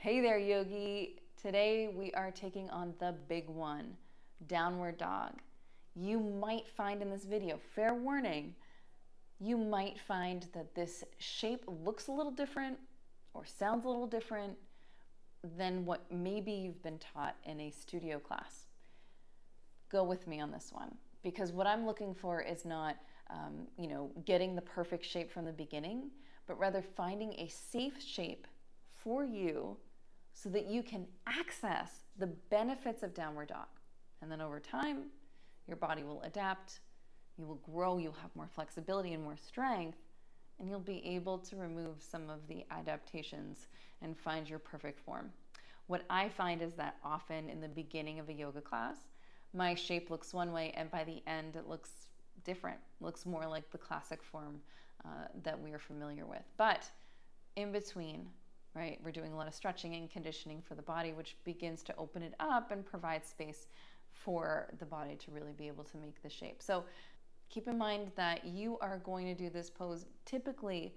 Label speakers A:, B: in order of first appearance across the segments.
A: Hey there, yogi. Today we are taking on the big one, downward dog. You might find in this video, fair warning, you might find that this shape looks a little different or sounds a little different than what maybe you've been taught in a studio class. Go with me on this one, because what I'm looking for is not getting the perfect shape from the beginning, but rather finding a safe shape for you so that you can access the benefits of downward dog. And then over time, your body will adapt, you will grow, you'll have more flexibility and more strength, and you'll be able to remove some of the adaptations and find your perfect form. What I find is that often in the beginning of a yoga class, my shape looks one way, and by the end it looks different. It looks more like the classic form that we are familiar with. But in between, right, we're doing a lot of stretching and conditioning for the body, which begins to open it up and provide space for the body to really be able to make the shape. So keep in mind that you are going to do this pose typically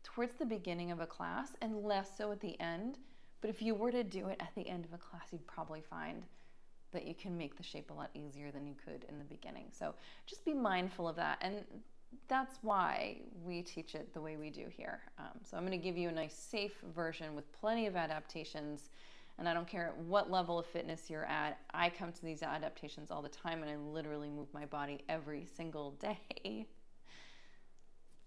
A: towards the beginning of a class and less so at the end. But if you were to do it at the end of a class, you'd probably find that you can make the shape a lot easier than you could in the beginning. So just be mindful of that. And that's why we teach it the way we do here. So I'm going to give you a nice safe version with plenty of adaptations. And I don't care what level of fitness you're at. I come to these adaptations all the time, and I literally move my body every single day.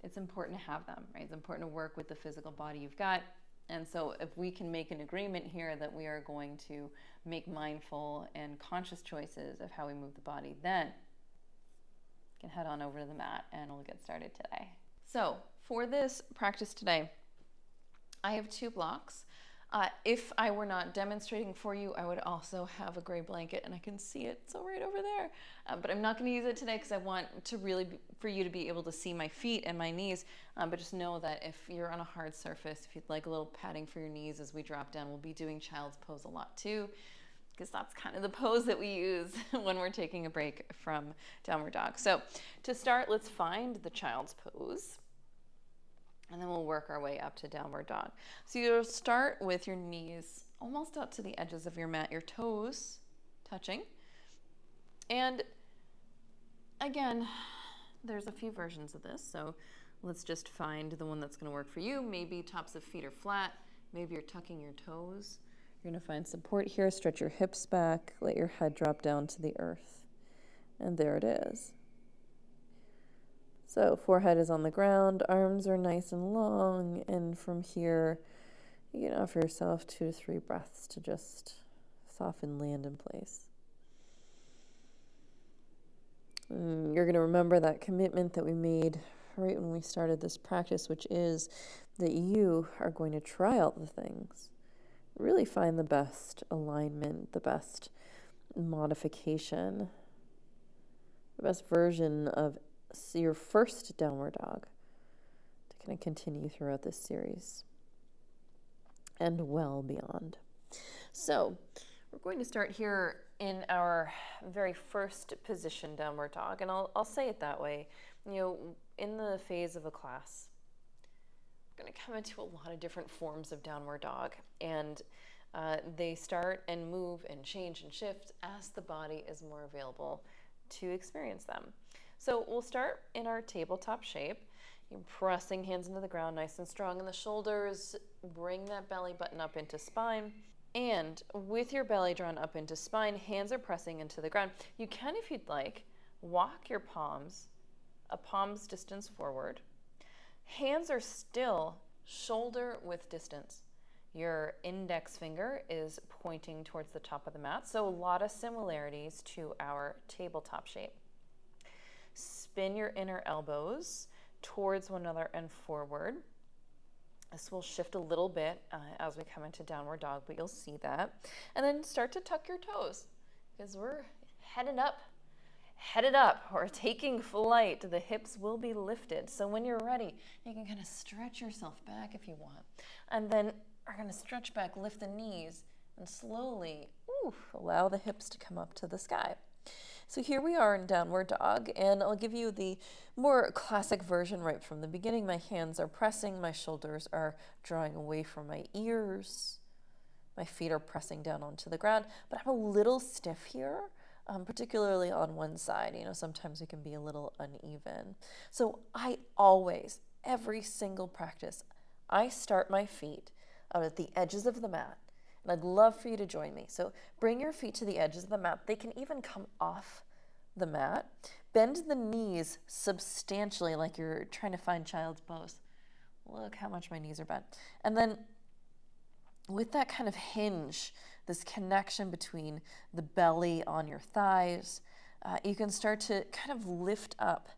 A: It's important to have them, right? It's important to work with the physical body you've got. And so if we can make an agreement here that we are going to make mindful and conscious choices of how we move the body, then you can head on over to the mat and we'll get started today. So for this practice today, I have two blocks. If I were not demonstrating for you, I would also have a gray blanket, and I can see it, so right over there. But I'm not going to use it today because I want to really for you to be able to see my feet and my knees. But just know that if you're on a hard surface, if you'd like a little padding for your knees as we drop down, we'll be doing child's pose a lot too, because that's kind of the pose that we use when we're taking a break from downward dog. So to start, let's find the child's pose. And then we'll work our way up to downward dog. So you'll start with your knees almost up to the edges of your mat, your toes touching. And again, there's a few versions of this. So let's just find the one that's going to work for you. Maybe tops of feet are flat. Maybe you're tucking your toes. You're going to find support here. Stretch your hips back. Let your head drop down to the earth. And there it is. So forehead is on the ground, arms are nice and long, and from here, you can offer yourself 2 to 3 breaths to just soften, land in place. You're going to remember that commitment that we made right when we started this practice, which is that you are going to try all the things. Really find the best alignment, the best modification, the best version of your first downward dog to kind of continue throughout this series and well beyond. So we're going to start here in our very first position, downward dog, and I'll say it that way. In the phase of a class, we're going to come into a lot of different forms of downward dog, and they start and move and change and shift as the body is more available to experience them. So we'll start in our tabletop shape. You're pressing hands into the ground nice and strong in the shoulders. Bring that belly button up into spine. And with your belly drawn up into spine, hands are pressing into the ground. You can, if you'd like, walk your palms a palm's distance forward. Hands are still shoulder width distance. Your index finger is pointing towards the top of the mat. So a lot of similarities to our tabletop shape. Spin your inner elbows towards one another and forward. This will shift a little bit as we come into downward dog, but you'll see that. And then start to tuck your toes because we're headed up. We're taking flight. The hips will be lifted. So when you're ready, you can kind of stretch yourself back if you want. And then we're going to stretch back, lift the knees, and slowly allow the hips to come up to the sky. So here we are in downward dog, and I'll give you the more classic version right from the beginning. My hands are pressing, my shoulders are drawing away from my ears.
B: My feet are pressing down onto the ground, but I'm a little stiff here, particularly on one side. Sometimes we can be a little uneven. So I always, every single practice, I start my feet out at the edges of the mat. And I'd love for you to join me. So bring your feet to the edges of the mat. They can even come off the mat. Bend the knees substantially like you're trying to find child's pose. Look how much my knees are bent. And then with that kind of hinge, this connection between the belly on your thighs, you can start to kind of lift up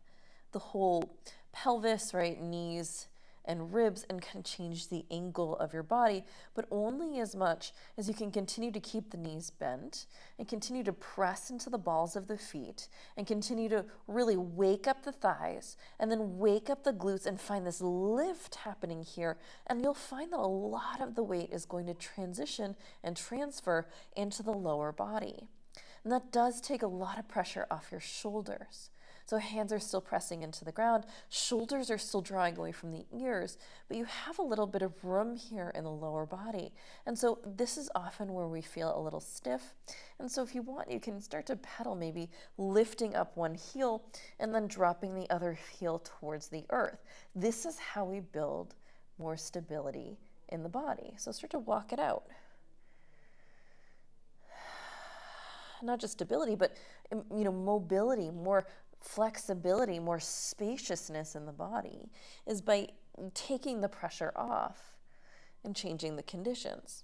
B: the whole pelvis, right, knees and ribs, and kind of change the angle of your body, but only as much as you can continue to keep the knees bent and continue to press into the balls of the feet and continue to really wake up the thighs and then wake up the glutes and find this lift happening here. And you'll find that a lot of the weight is going to transition and transfer into the lower body. And that does take a lot of pressure off your shoulders. So hands are still pressing into the ground, shoulders are still drawing away from the ears, but you have a little bit of room here in the lower body. And so this is often where we feel a little stiff. And so if you want, you can start to pedal, maybe lifting up one heel and then dropping the other heel towards the earth. This is how we build more stability in the body. So start to walk it out. Not just stability, but mobility, more flexibility, more spaciousness in the body is by taking the pressure off and changing the conditions.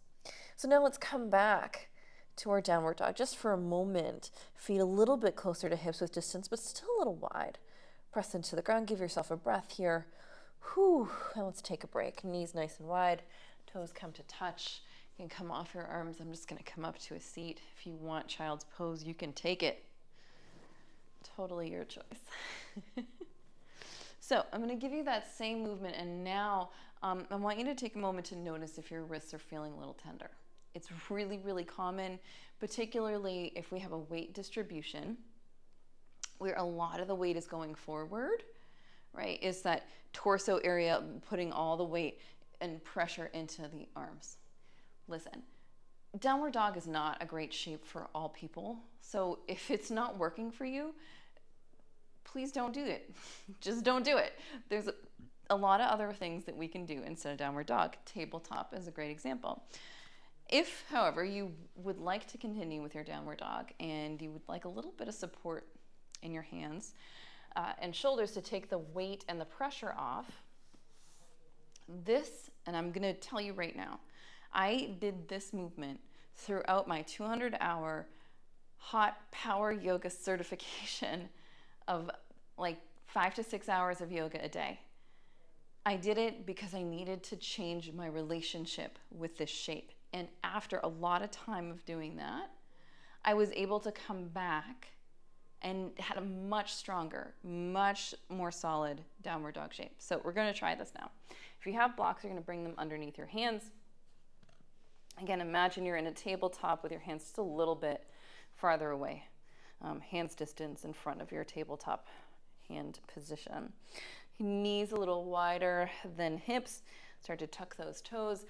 B: So now let's come back to our downward dog just for a moment. Feet a little bit closer to hips with distance, but still a little wide. Press into the ground, give yourself a breath here. Whew, and let's take a break. Knees nice and wide, toes come to touch. You can come off your arms. I'm just gonna come up to a seat. If you want child's pose, you can take it. Totally your choice. So I'm going to give you that same movement, and now I want you to take a moment to notice if your wrists are feeling a little tender. It's really, really common, particularly if we have a weight distribution where a lot of the weight is going forward, right? Is that torso area putting all the weight and pressure into the arms. Listen, downward dog is not a great shape for all people. So if it's not working for you, please don't do it. Just don't do it. There's a lot of other things that we can do instead of downward dog. Tabletop is a great example. If, however, you would like to continue with your downward dog and you would like a little bit of support in your hands and shoulders to take the weight and the pressure off, this, and I'm going to tell you right now, I did this movement throughout my 200-hour hot power yoga certification of like 5 to 6 hours of yoga a day. I did it because I needed to change my relationship with this shape. And after a lot of time of doing that, I was able to come back and had a much stronger, much more solid downward dog shape. So we're going to try this now. If you have blocks, you're going to bring them underneath your hands. Again, imagine you're in a tabletop with your hands just a little bit farther away. Hands distance in front of your tabletop hand position. Knees a little wider than hips. Start to tuck those toes.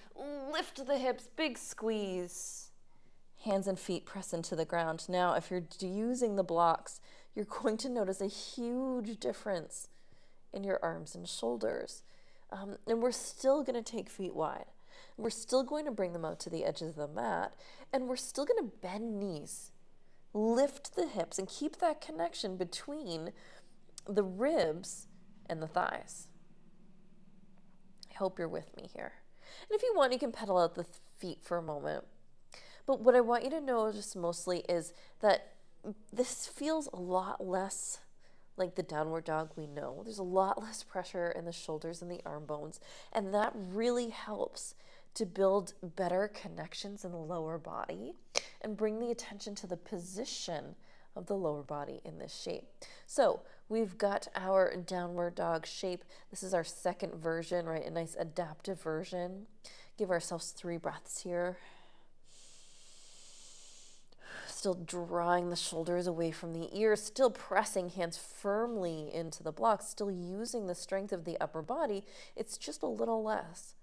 B: Lift the hips, big squeeze. Hands and feet press into the ground. Now, if you're using the blocks, you're going to notice a huge difference in your arms and shoulders. And we're still going to take feet wide. We're still going to bring them out to the edges of the mat, and we're still going to bend knees. Lift the hips and keep that connection between the ribs and the thighs. I hope you're with me here. And if you want, you can pedal out the feet for a moment. But what I want you to notice mostly is that this feels a lot less like the downward dog we know. There's a lot less pressure in the shoulders and the arm bones, and that really helps to build better connections in the lower body and bring the attention to the position of the lower body in this shape. So we've got our downward dog shape. This is our second version, right? A nice adaptive version. Give ourselves 3 breaths here. Still drawing the shoulders away from the ears, still pressing hands firmly into the blocks, still using the strength of the upper body. It's just a little less.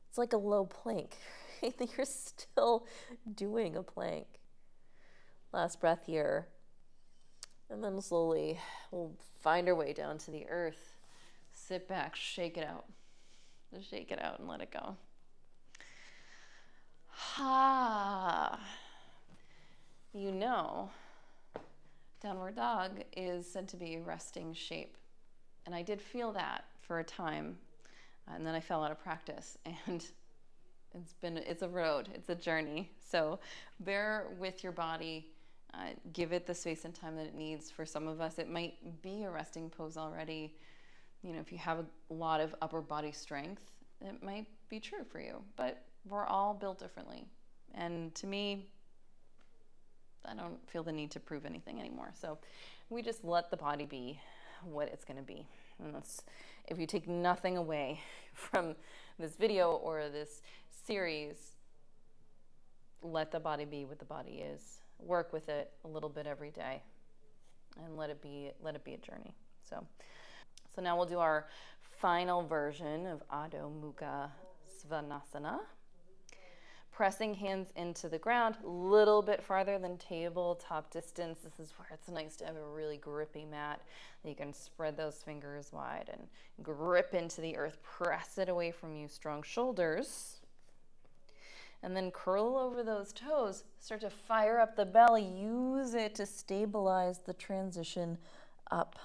B: It's like a low plank.
C: okay that you're still doing a plank. Last breath here. And then slowly we'll find our way down to the earth.
B: Sit back, shake it out. Just shake it out and let it go. Ha! You know, downward dog is said to be a resting shape. And I did feel that for a time. And then I fell out of practice. And it's a road, it's a journey. So bear with your body. Give it the space and time that it needs. For some of us, it might be a resting pose already. You know, if you have a lot of upper body strength, it might be true for you. But we're all built differently. And to me, I don't feel the need to prove anything anymore. So we just let the body be what it's going to be. And that's, if you take nothing away from this video or this series, let the body be what the body is. Work with it a little bit every day, and let it be a journey. So now we'll do our final version of Adho Mukha Svanasana. Pressing hands into the ground, a little bit farther than tabletop distance. This is where it's nice to have a really grippy mat that you can spread those fingers wide and grip into the earth. Press it away from you, strong shoulders. And then curl over those toes. Start to fire up the belly. Use it to stabilize the transition up,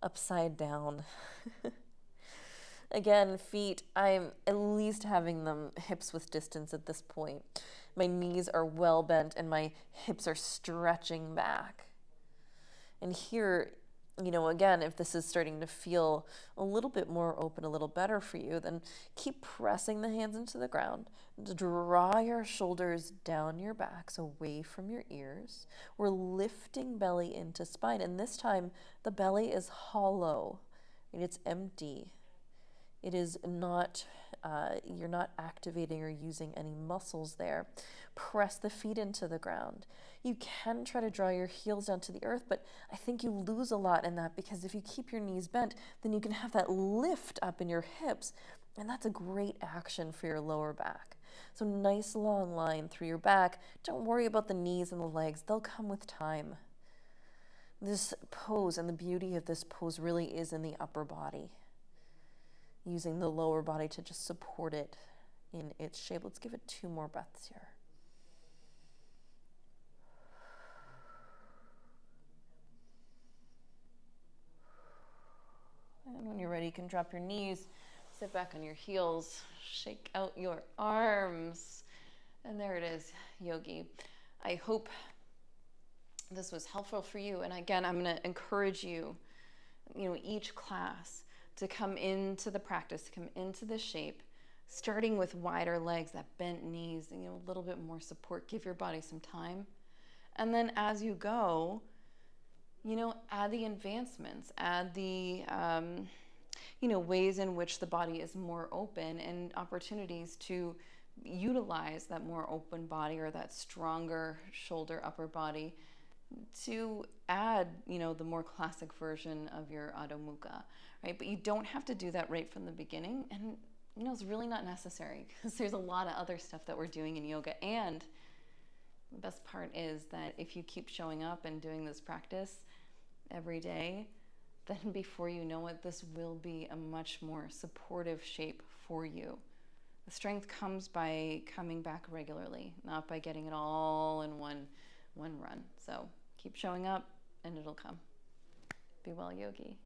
B: upside down. Again, feet, I'm at least having them hips width distance at this point. My knees are well bent and my hips are stretching back. And here, you know, again, if this is starting to feel a little bit more open, a little better for you, then keep pressing the hands into the ground. Draw your shoulders down your backs, away from your ears. We're lifting belly into spine, and this time the belly is hollow, and it's empty. It is not, you're not activating or using any muscles there. Press the feet into the ground. You can try to draw your heels down to the earth, but I think you lose a lot in that, because if you keep your knees bent, then you can have that lift up in your hips, and that's a great action for your lower back. So nice long line through your back. Don't worry about the knees and the legs. They'll come with time. This pose, and the beauty of this pose really is in the upper body. Using the lower body to just support it in its shape. Let's give it 2 more breaths here. And when you're ready, you can drop your knees, sit back on your heels, shake out your arms. And there it is, yogi. I hope this was helpful for you. And again, I'm going to encourage you, each class to come into the practice, to come into the shape, starting with wider legs, that bent knees, a little bit more support. Give your body some time. And then as you go, add the advancements, add the, ways in which the body is more open, and opportunities to utilize that more open body or that stronger shoulder upper body to add, the more classic version of your Adho Mukha, right? But you don't have to do that right from the beginning. And, it's really not necessary, because there's a lot of other stuff that we're doing in yoga. And the best part is that if you keep showing up and doing this practice every day, then before you know it, this will be a much more supportive shape for you. The strength comes by coming back regularly, not by getting it all in one run. So keep showing up and it'll come. Be well, yogi.